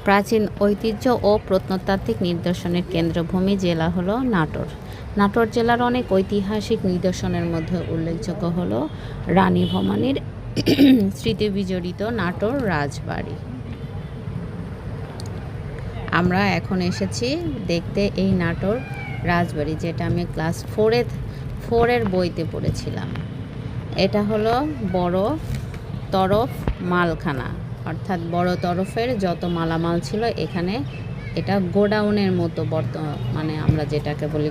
প্রাচীন ঐতিহ্য ও প্রত্নতাত্ত্বিক নিদর্শনের কেন্দ্রভূমি জেলা হলো নাটোর। নাটোর জেলার অনেক ঐতিহাসিক নিদর্শনের মধ্যে উল্লেখযোগ্য হলো রানী ভবানীর স্মৃতিবিজড়িত নাটোর রাজবাড়ি। আমরা এখন এসেছি দেখতে এই নাটোর রাজবাড়ি, যেটা আমি ক্লাস ফোরের বইতে পড়েছিলাম। এটা হলো বড় তরফ মালখানা, অর্থাৎ বড় তরফের যত মালামাল ছিল এখানে, এটা গোডাউনের মতো মানে আমরা যেটাকে বলি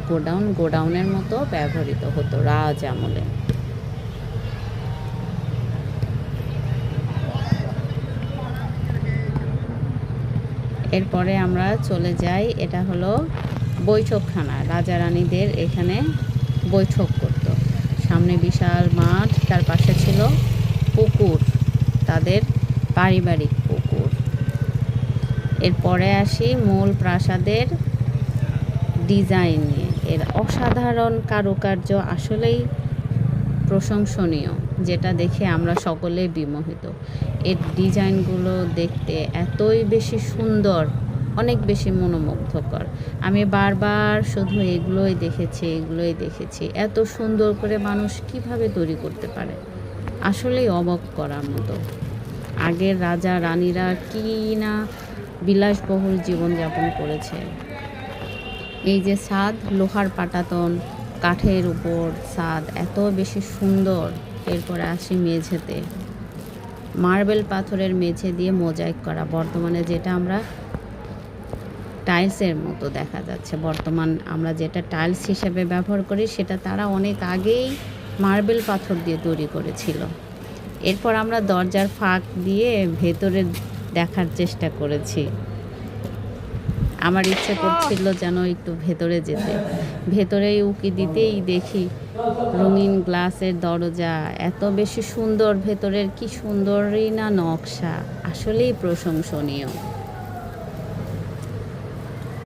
গোডাউনের মতো ব্যবহৃত হতো রাজ আমলে। এরপরে আমরা চলে যাই, এটা হলো বৈঠকখানা। রাজা রানীদের এখানে বৈঠক করত। সামনে বিশাল মাঠ, তার পাশে ছিল পুকুর, তাদের পারিবারিক পুকুর। এরপরে আসি মূল প্রাসাদের ডিজাইন নিয়ে। এর অসাধারণ কারুকার্য আসলেই প্রশংসনীয়, যেটা দেখে আমরা সকলেই বিমোহিত। এর ডিজাইনগুলো দেখতে এতই বেশি সুন্দর, অনেক বেশি মনোমুগ্ধকর। আমি বারবার শুধু এগুলোই দেখেছি। এত সুন্দর করে মানুষ কিভাবে তৈরি করতে পারে, আসলেই অবাক করার মতো। আগের রাজা রানীরা কি না বিলাসবহুল জীবনযাপন করেছে। এই যে ছাদ, লোহার পাটাতন, কাঠের উপর ছাদ, এত বেশি সুন্দর। এরপরে আসি মেঝেতে, মার্বেল পাথরের মেঝে দিয়ে মোজাইক করা। বর্তমানে যেটা আমরা টাইলসের মতো দেখা যাচ্ছে, আমরা যেটা টাইলস হিসেবে ব্যবহার করি, সেটা তারা অনেক আগেই মার্বেল পাথর দিয়ে তৈরি করেছিল। এরপর আমরা দরজার ফাঁক দিয়ে ভেতরে দেখার চেষ্টা করেছি। আমার ইচ্ছে করছিল যেন একটু ভেতরে যেতে। ভেতরেই উকি দিতেই দেখি রঙিন গ্লাসের দরজা, এত বেশি সুন্দর। ভেতরের কি সুন্দরই না নকশা, আসলেই প্রশংসনীয়।